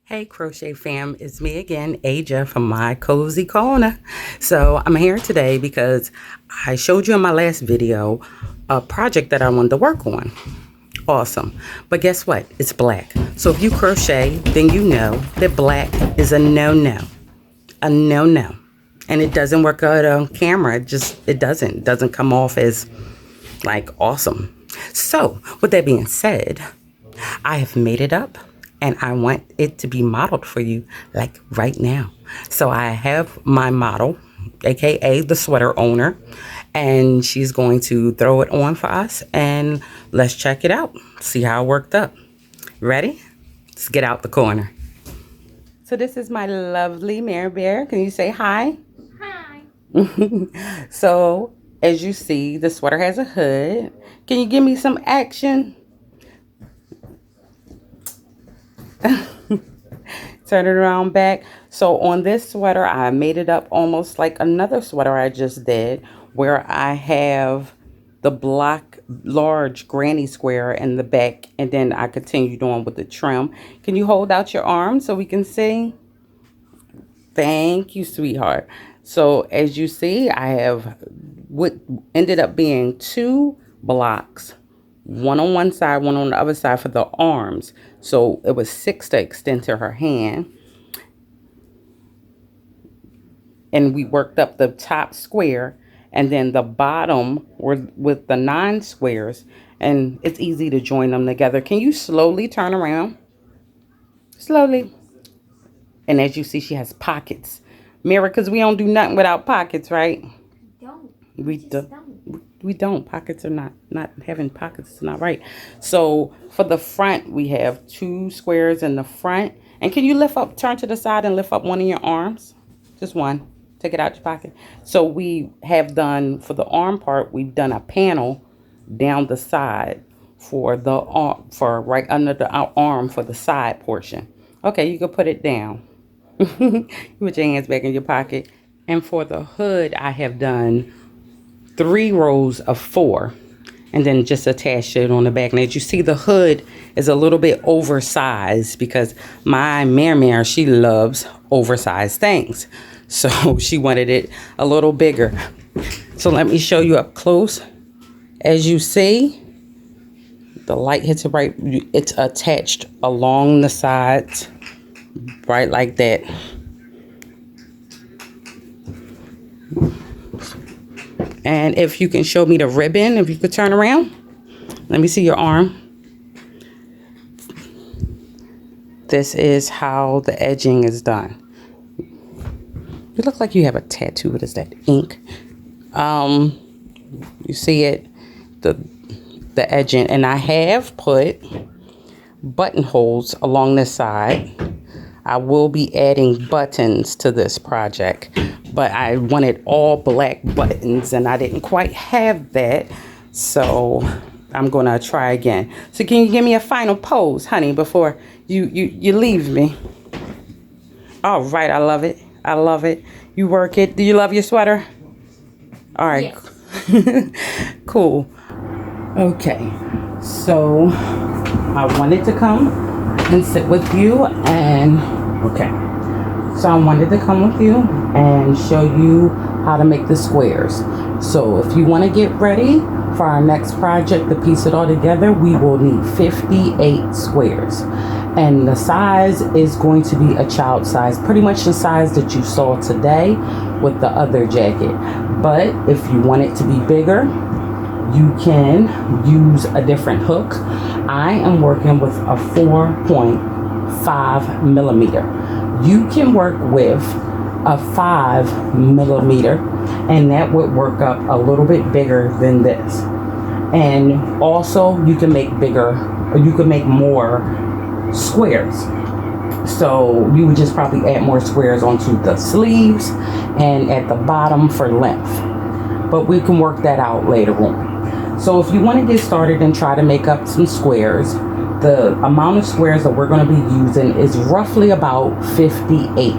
Hey Crochet fam, it's me again, Aja from My Cozy Corner. So I'm here today because I showed you in my last video a project that I wanted to work on. Awesome. But guess what? It's black. So if you crochet, then you know that black is a no-no. A no-no. And it doesn't work out on camera. It doesn't come off as like awesome. So with that being said, I have made it up. And I want it to be modeled for you like right now. So I have my model, aka the sweater owner, and she's going to throw it on for us and let's check it out. See how it worked up. Ready? Let's get out the corner. So this is my lovely Mary Bear. Can you say hi? Hi. So as you see, the sweater has a hood. Can you give me some action? Turn it around back. So on this sweater, I made it up almost like another sweater I just did, where I have the black large granny square in the back, and then I continued on with the trim. Can you hold out your arm so we can see? Thank you, sweetheart. So as you see, I have what ended up being two blocks, one on one side, one on the other side for the arms. So it was 6 to extend to her hand. And we worked up the top square and then the bottom were with the 9 squares. And it's easy to join them together. Can you slowly turn around? Slowly. And as you see, she has pockets. Mira, because we don't do nothing without pockets, right? We don't. Pockets are not having pockets is not right. So for the front, we have 2 squares in the front. And can you turn to the side and lift up one of your arms? Just one. Take it out your pocket. So we have done, for the arm part, we've done a panel down the side for the arm, for right under the arm for the side portion. Okay, you can put it down. You put your hands back in your pocket. And for the hood, I have done 3 rows of 4 and then just attached it on the back. Now, as you see, the hood is a little bit oversized because my Mare, she loves oversized things. So she wanted it a little bigger. So let me show you up close. As you see, the light hits it right. It's attached along the sides, right like that. And if you can show me the ribbon, if you could turn around. Let me see your arm. This is how the edging is done. You look like you have a tattoo. What is that? Ink. You see it? The edging. And I have put buttonholes along this side. I will be adding buttons to this project, but I wanted all black buttons and I didn't quite have that. So I'm going to try again. So can you give me a final pose, honey, before you leave me? All right. I love it. I love it. You work it. Do you love your sweater? All right. Yes. Cool. Okay. So I wanted to come and sit with you and so I wanted to come with you and show you how to make the squares. So if you want to get ready for our next project to piece it all together, we will need 58 squares. And the size is going to be a child size, pretty much the size that you saw today with the other jacket. But if you want it to be bigger, you can use a different hook. I am working with a 4.5 millimeter. You can work with a 5 millimeter, and that would work up a little bit bigger than this. And also you can make bigger, or you can make more squares. So you would just probably add more squares onto the sleeves and at the bottom for length. But we can work that out later on. So if you want to get started and try to make up some squares, the amount of squares that we're going to be using is roughly about 58.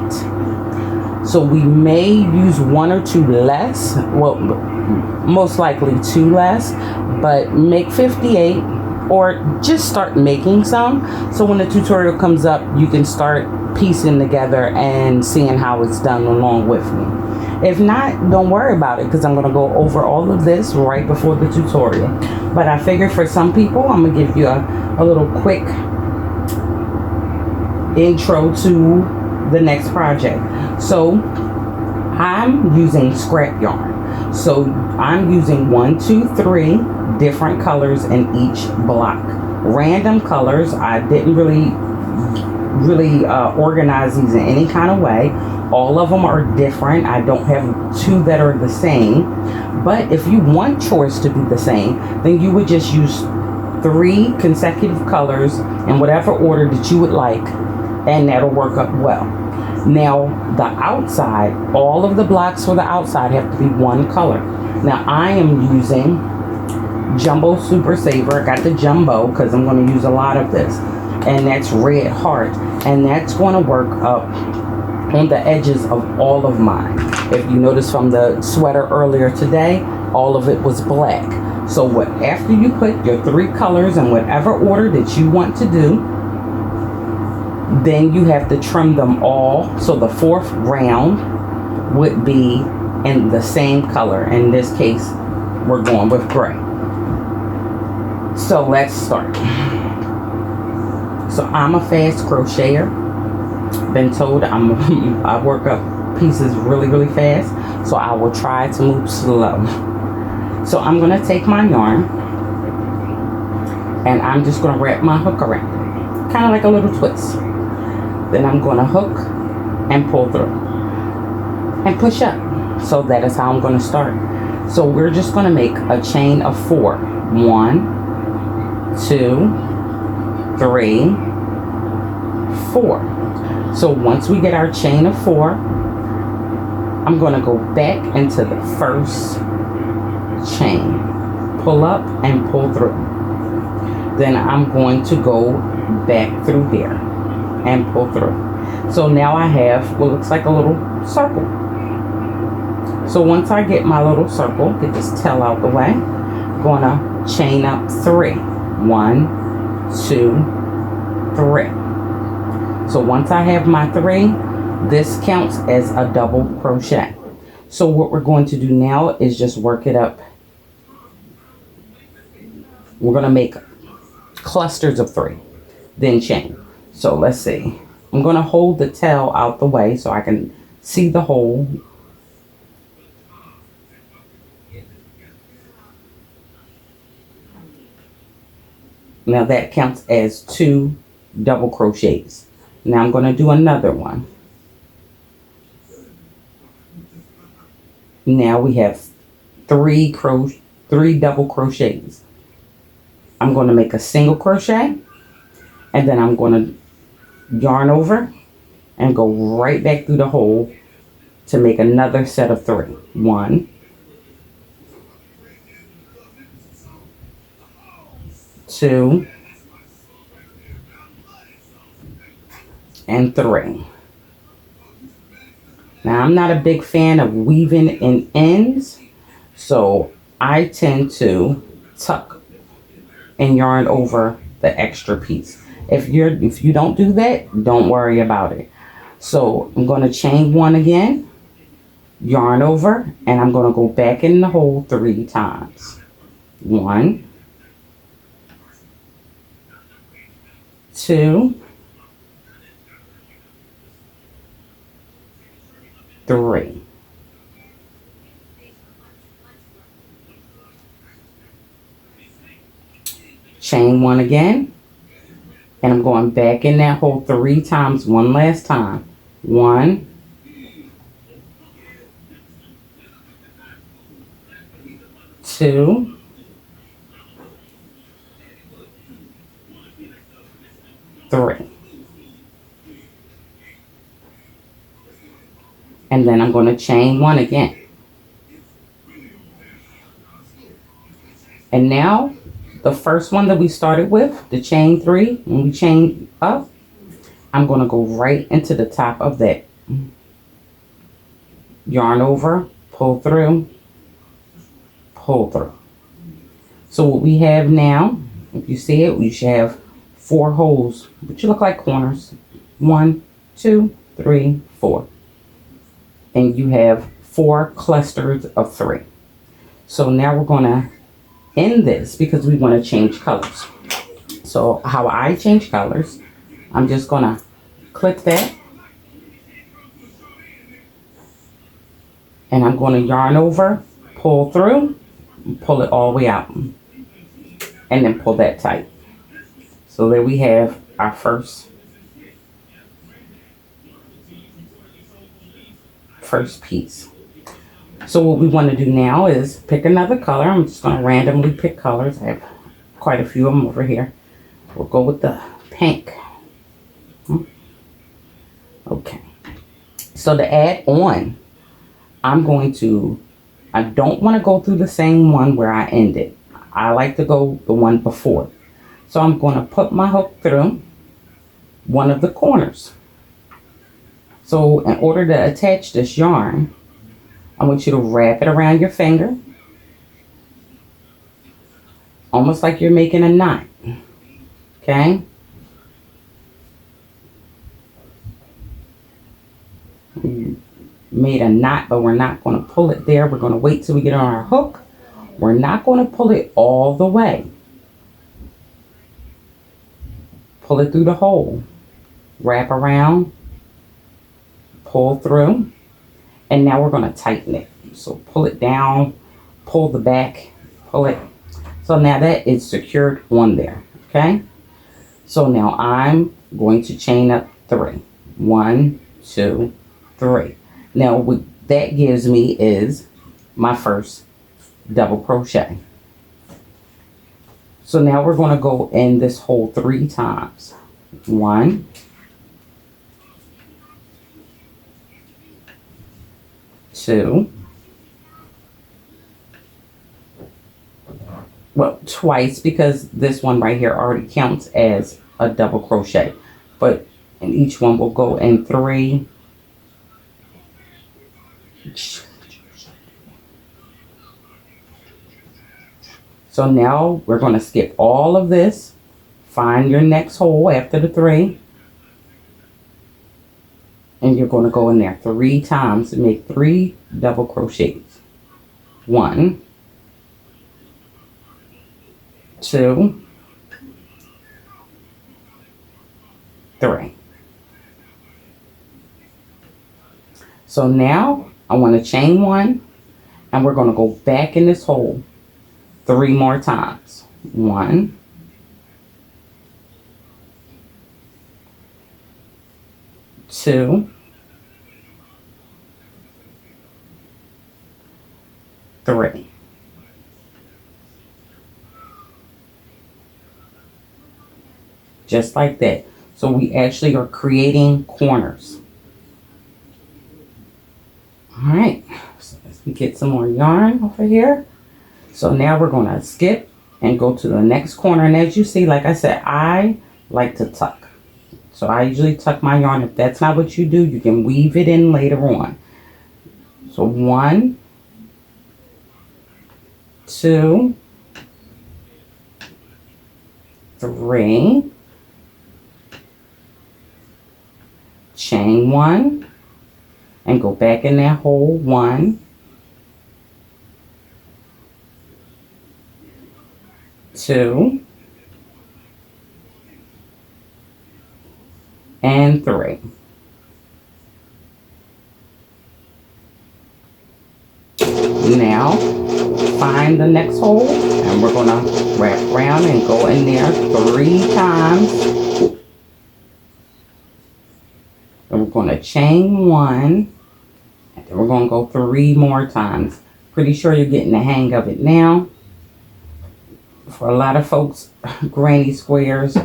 So we may use 1 or 2 less, well, most likely 2 less, but make 58 or just start making some, so when the tutorial comes up you can start piecing together and seeing how it's done along with me. If not, don't worry about it, because I'm going to go over all of this right before the tutorial. But I figure for some people I'm going to give you a little quick intro to the next project. So I'm using scrap yarn, so I'm using 1, 2, 3 different colors in each block, random colors. I didn't really organize these in any kind of way. All of them are different. I don't have 2 that are the same, but if you want yours to be the same, then you would just use 3 consecutive colors in whatever order that you would like, and that'll work up well. Now the outside, all of the blocks for the outside have to be 1 color. Now I am using Jumbo Super Saver. I got the Jumbo because I'm going to use a lot of this, and that's Red Heart, and that's going to work up on the edges of all of mine. If you notice from the sweater earlier today, all of it was black. So after you put your 3 colors in whatever order that you want to do, then you have to trim them all, so the 4th round would be in the same color. In this case, we're going with gray. So let's start. So I'm a fast crocheter. Been told I work up pieces really fast, so I will try to move slow. So I'm going to take my yarn and I'm just going to wrap my hook around, kind of like a little twist. Then I'm going to hook and pull through and push up. So that is how I'm going to start. So we're just going to make a chain of 4. 1, 2, 3, 4. So once we get our chain of 4, I'm going to go back into the first chain, pull up and pull through. Then I'm going to go back through here and pull through. So now I have what looks like a little circle. So once I get my little circle, get this tail out the way, I'm going to chain up 3. 1, 2, 3. So once I have my 3, this counts as a double crochet. So what we're going to do now is just work it up. We're going to make clusters of 3, then chain. So let's see. I'm going to hold the tail out the way so I can see the hole. Now that counts as 2 double crochets. Now I'm going to do another one. Now we have 3 double crochets. I'm going to make a single crochet, and then I'm going to yarn over and go right back through the hole to make another set of 3. 1, 2, and 3. Now I'm not a big fan of weaving in ends, so I tend to tuck and yarn over the extra piece. If you don't do that, don't worry about it. So I'm going to chain 1 again, yarn over, and I'm going to go back in the hole 3 times. 1, 2, 3. Chain 1 again, and I'm going back in that hole 3 times one last time. 1, 2, 3. And then I'm going to chain 1 again. And now the first one that we started with, the chain 3, when we chain up, I'm going to go right into the top of that. Yarn over, pull through, pull through. So what we have now If you see it, you should have 4 holes, which look like corners. 1, 2, 3, 4. And you have 4 clusters of 3. So now we're going to end this because we want to change colors. So how I change colors, I'm just going to clip that. And I'm going to yarn over, pull through, and pull it all the way out. And then pull that tight. So there we have our first piece. So what we want to do now is pick another color. I'm just going to randomly pick colors. I have quite a few of them over here. We'll go with the pink. Okay. So to add on, I don't want to go through the same one where I ended. I like to go the one before. So I'm going to put my hook through one of the corners. So in order to attach this yarn, I want you to wrap it around your finger, almost like you're making a knot. Okay? We made a knot, but we're not going to pull it there. We're going to wait till we get on our hook. We're not going to pull it all the way. Pull it through the hole. Wrap around. Pull through. And now we're going to tighten it. So pull it down. Pull the back. Pull it. So now that is secured on there. Okay? So now I'm going to chain up 3. 1, 2, 3. Now what that gives me is my first double crochet. So now we're going to go in this hole 3 times. 1, 2, well, twice, because this one right here already counts as a double crochet, but in each one we'll go in 3. So now we're going to skip all of this. Find your next hole after the 3. And you're going to go in there 3 times to make 3 double crochets. 1, 2, 3. So now I want to chain 1, and we're going to go back in this hole 3 more times. 1, 2, 3. Just like that. So we actually are creating corners. All right, so let's get some more yarn over here. So now we're going to skip and go to the next corner. And as you see, like I said, I like to tuck. So I usually tuck my yarn. If that's not what you do, you can weave it in later on. So 1, 2, 3, chain 1, and go back in that hole 1, 2, and 3. Now find the next hole, and we're going to wrap around and go in there 3 times. And we're going to chain 1, and then we're going to go 3 more times. Pretty sure you're getting the hang of it now. For a lot of folks, granny squares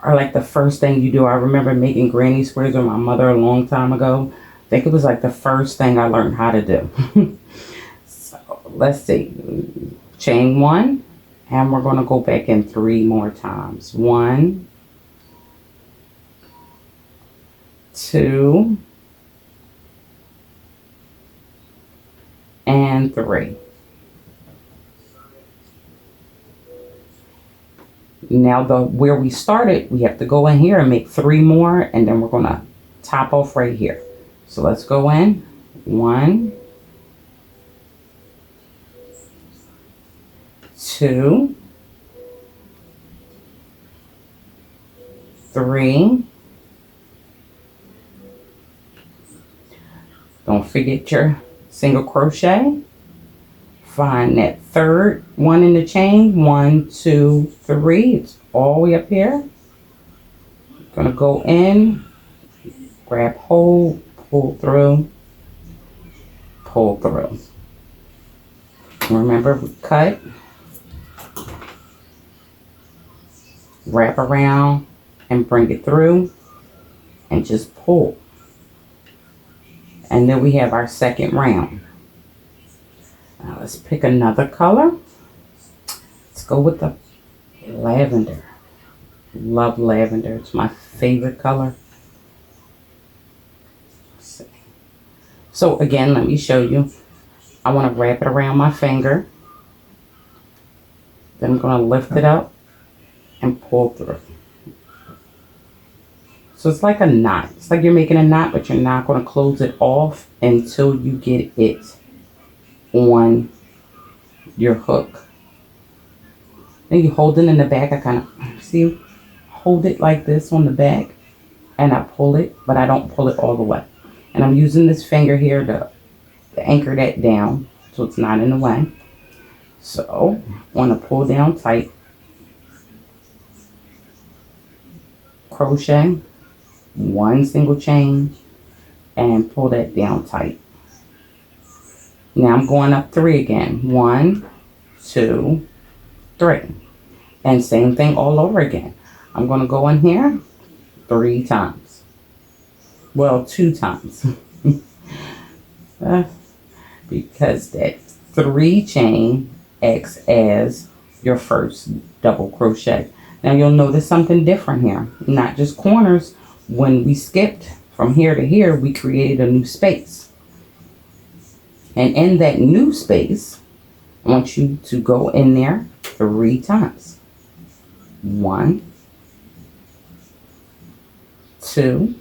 are like the first thing you do. I remember making granny squares with my mother a long time ago. I think it was like the first thing I learned how to do. So let's see. Chain 1, and we're going to go back in 3 more times. 1, 2, and 3. Now where we started, we have to go in here and make 3 more, and then we're going to top off right here. So let's go in. 1, 2, 3. Don't forget your single crochet. Find that third one in the chain. 1, 2, 3. It's all the way up here. Gonna go in, grab hold, pull through, pull through. Remember, we cut, wrap around, and bring it through, and just pull. And then we have our second round. Now let's pick another color. Let's go with the lavender. Love lavender. It's my favorite color. Let's see. So again, let me show you. I want to wrap it around my finger. Then I'm going to lift it up and pull through. So it's like a knot. It's like you're making a knot, but you're not going to close it off until you get it on your hook. Then you hold it in the back. I kind of, see, hold it like this on the back, and I pull it, but I don't pull it all the way. And I'm using this finger here to anchor that down so it's not in the way. So I want to pull down tight, crochet, 1 single chain, and pull that down tight. Now I'm going up 3 again. 1, 2, 3. And same thing all over again. I'm going to go in here 3 times. Well, 2 times. Because that 3 chain acts as your first double crochet. Now you'll notice something different here. Not just corners. When we skipped from here to here, we created a new space. And in that new space, I want you to go in there 3 times. 1, 2,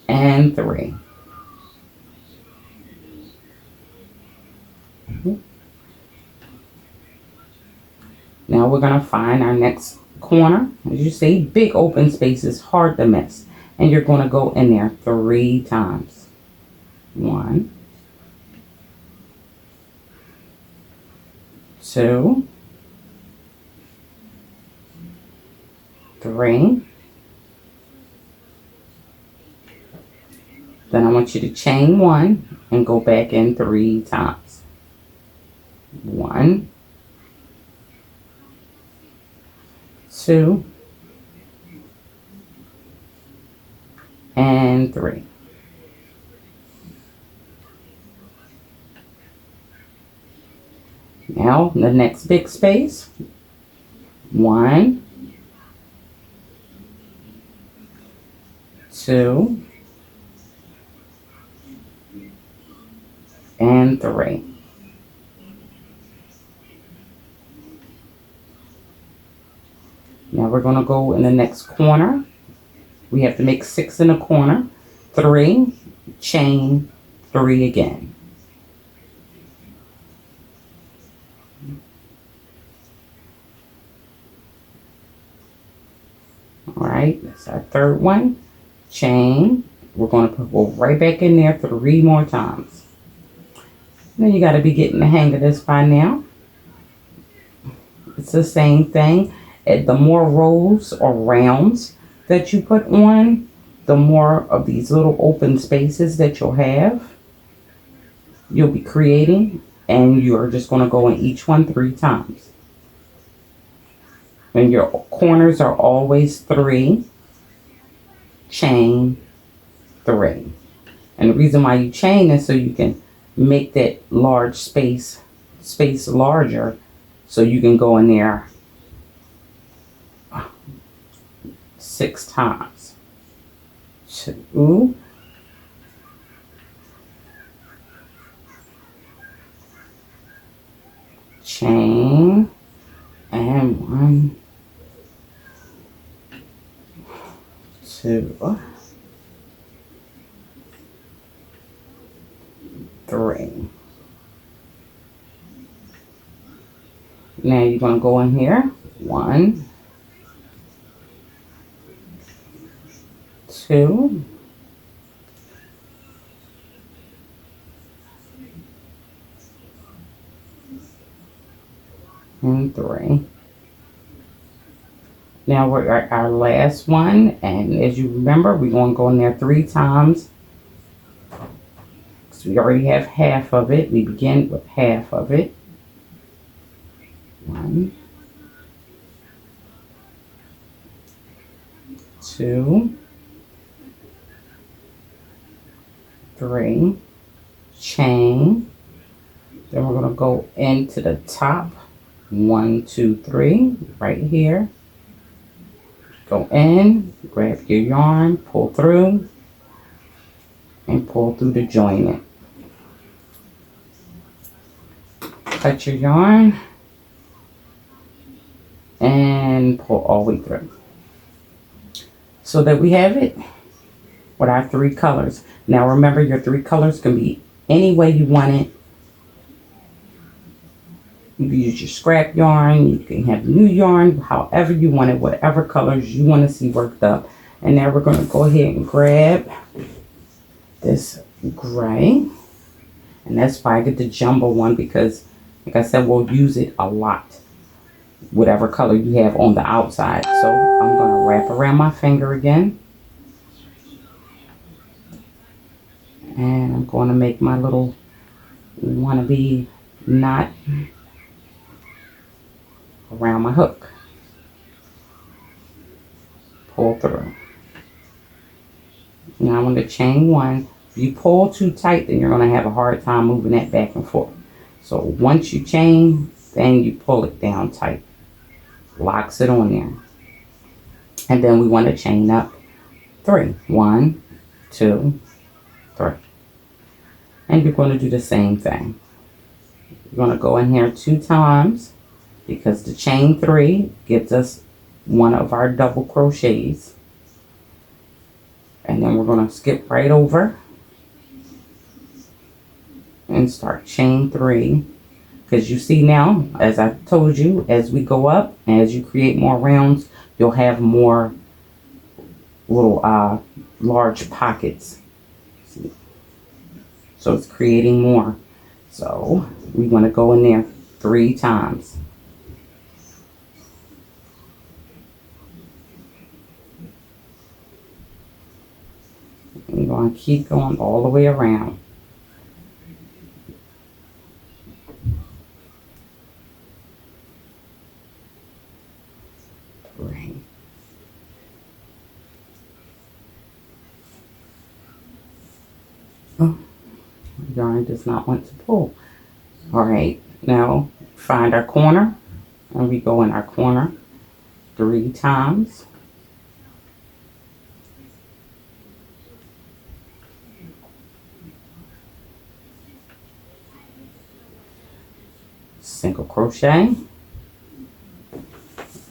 and 3. Now we're going to find our next corner. As you see, big open space is hard to miss. And you're going to go in there 3 times. 1, 2, 3. Then I want you to chain 1 and go back in 3 times. 1, 2, and 3. Now the next big space. 1, 2, and 3. Now we're going to go in the next corner. We have to make 6 in a corner. 3, chain 3 again. All right, that's our third one. Chain. We're going to go right back in there 3 more times. Then you got to be getting the hang of this by now. It's the same thing. The more rows or rounds that you put on, the more of these little open spaces that you'll be creating, and you're just going to go in each one 3 times. And your corners are always 3, chain 3. And the reason why you chain is so you can make that large space larger, so you can go in there 6 times. 2, chain, and 1, 2, 3. Now you're going to go in here, 1, 2, and 3. Now we're at our last one, and as you remember, we're going to go in there 3 times. So we already have half of it. We begin with half of it. 1, 2, 3, chain. Then we're going to go into the top. 1, 2, 3, right here. Go in, grab your yarn, pull through, and pull through to join it. Cut your yarn and pull all the way through. So that we have it with our 3 colors. Now remember, your 3 colors can be any way you want it. You can use your scrap yarn, you can have new yarn, however you want it, whatever colors you want to see worked up. And now we're going to go ahead and grab this gray. And that's why I get the jumbo one, because like I said, we'll use it a lot, whatever color you have on the outside. So I'm going to wrap around my finger again. And I'm going to make my little wannabe knot around my hook. Pull through. Now I'm going to chain 1. If you pull too tight, then you're going to have a hard time moving that back and forth. So once you chain, then you pull it down tight. Locks it on there. And then we want to chain up 3. 1, 2, 3. And you're going to do the same thing. You're going to go in here 2 times, because the chain 3 gives us one of our double crochets. And then we're going to skip right over and start chain 3, because you see now, as I told you, as we go up and as you create more rounds, you'll have more little large pockets. So it's creating more. So we want to go in there 3 times. I'm going to keep going all the way around. Right. Oh, yarn does not want to pull. All right, now find our corner, and we go in our corner 3 times. Single crochet.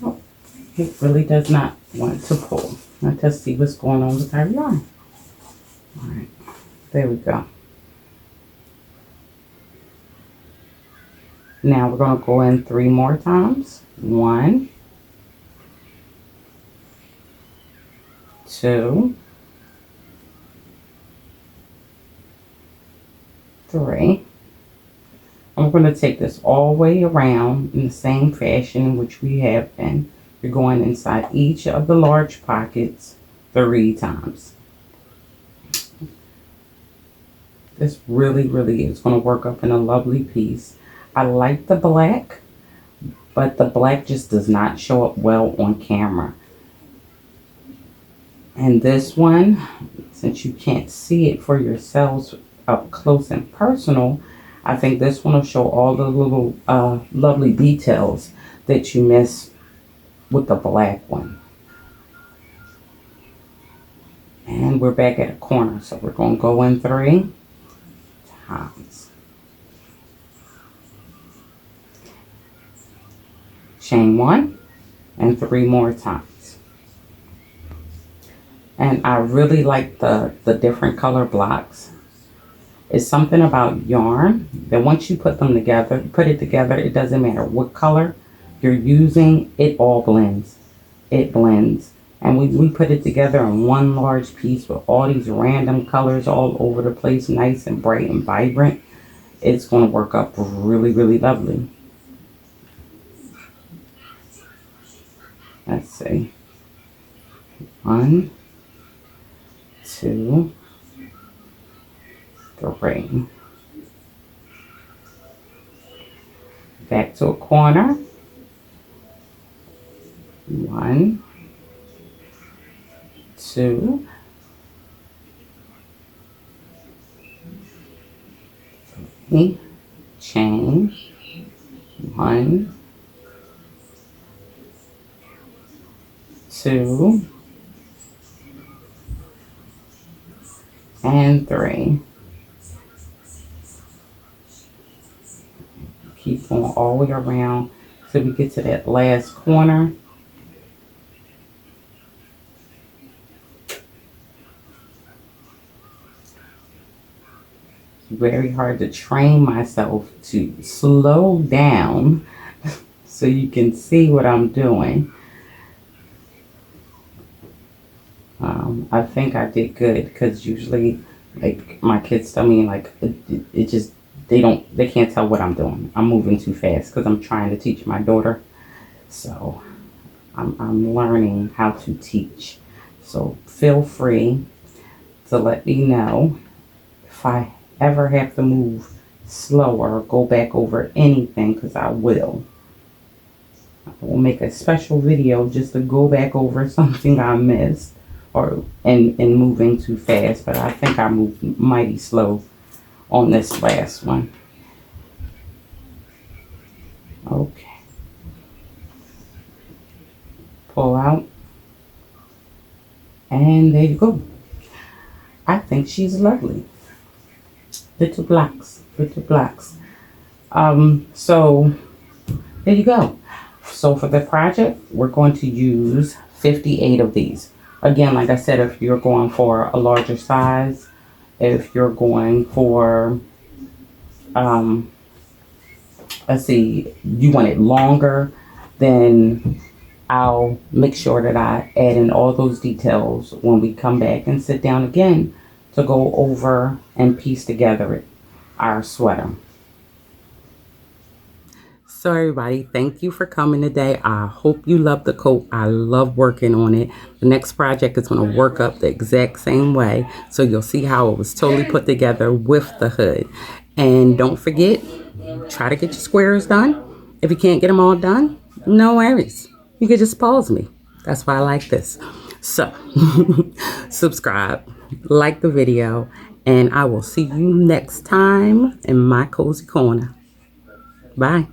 Oh, it really does not want to pull. Let's see what's going on with our yarn. All right, there we go. Now we're going to go in 3 more times. 1, 2, 3. And we're going to take this all the way around in the same fashion in which we have been. You're going inside each of the large pockets 3 times. This really is going to work up in a lovely piece. I like the black, but the black just does not show up well on camera. And this one, since you can't see it for yourselves up close and personal, I think this one will show all the little lovely details that you miss with the black one. And we're back at a corner, so we're going to go in 3 times. chain 1 and 3 more times. And I really like the different color blocks. It's something about yarn that once you put them together, put it together, it doesn't matter what color you're using, it all blends. It blends. And we put it together in one large piece with all these random colors all over the place, nice and bright and vibrant. It's going to work up really, really lovely. Let's see. 1, 2, 3. Back to a corner. 1, 2, 3. Chain 1, 2, and 3. Keep going all the way around till we get to that last corner. Very hard to train myself to slow down so you can see what I'm doing. I think I did good because usually, like, my kids tell me, like, it just, they can't tell what I'm doing. I'm moving too fast because I'm trying to teach my daughter. So I'm learning how to teach. So feel free to let me know if I ever have to move slower, go back over anything, because I will. I will make a special video just to go back over something I missed or in moving too fast, but I think I moved mighty slow on this last one. Okay. Pull out. And there you go. I think she's lovely. Little blocks, little blocks. So there you go. So for the project, we're going to use 58 of these. Again, like I said, if you're going for a larger size, if you're going for, let's see, you want it longer, then I'll make sure that I add in all those details when we come back and sit down again to go over and piece together our sweater. So everybody, thank you for coming today. I hope you love the coat. I love working on it. The next project is going to work up the exact same way. So you'll see how it was totally put together with the hood. And don't forget, try to get your squares done. If you can't get them all done, no worries. You can just pause me. That's why I like this. So subscribe, like the video, and I will see you next time in my cozy corner. Bye.